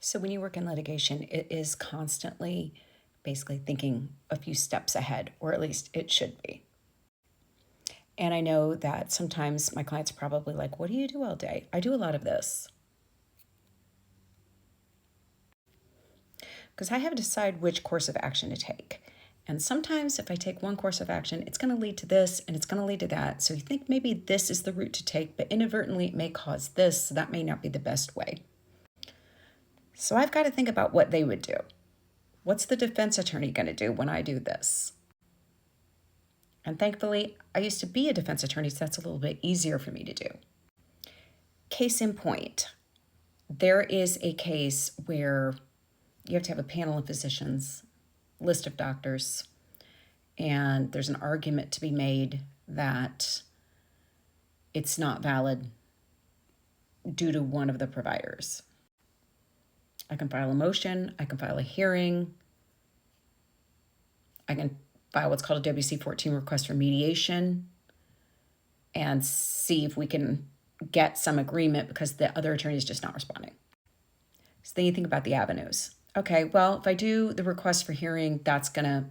So when you work in litigation, it is constantly basically thinking a few steps ahead, or at least it should be. And I know that sometimes my clients are probably like, what do you do all day? I do a lot of this. Because I have to decide which course of action to take. And sometimes if I take one course of action, it's going to lead to this and it's going to lead to that. So you think maybe this is the route to take, but inadvertently it may cause this. So that may not be the best way. So I've got to think about what they would do. What's the defense attorney going to do when I do this? And thankfully, I used to be a defense attorney, so that's a little bit easier for me to do. Case in point, there is a case where you have to have a panel of physicians, list of doctors, and there's an argument to be made that it's not valid due to one of the providers. I can file a motion, I can file a hearing, I can file what's called a WC-14 request for mediation and see if we can get some agreement because the other attorney is just not responding. So then you think about the avenues. Okay, well, if I do the request for hearing, that's going to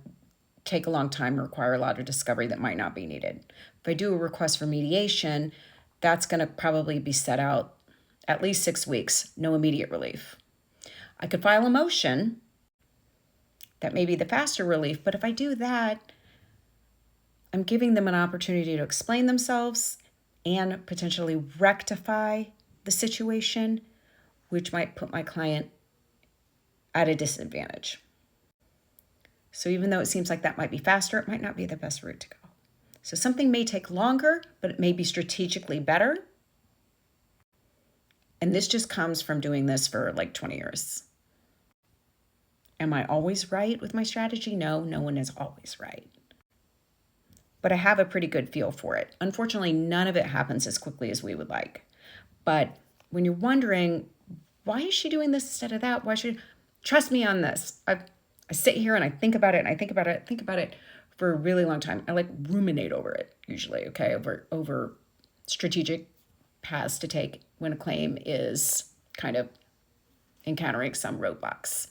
take a long time and require a lot of discovery that might not be needed. If I do a request for mediation, that's going to probably be set out at least 6 weeks, no immediate relief. I could file a motion. That may be the faster relief, but if I do that, I'm giving them an opportunity to explain themselves and potentially rectify the situation, which might put my client at a disadvantage. So even though it seems like that might be faster, it might not be the best route to go. So something may take longer, but it may be strategically better. And this just comes from doing this for like 20 years. Am I always right with my strategy? No, no one is always right. But I have a pretty good feel for it. Unfortunately, none of it happens as quickly as we would like. But when you're wondering, why is she doing this instead of that? Why should trust me on this? I sit here and I think about it and I think about it for a really long time. I like ruminate over it usually, okay, over strategic paths to take when a claim is kind of encountering some roadblocks.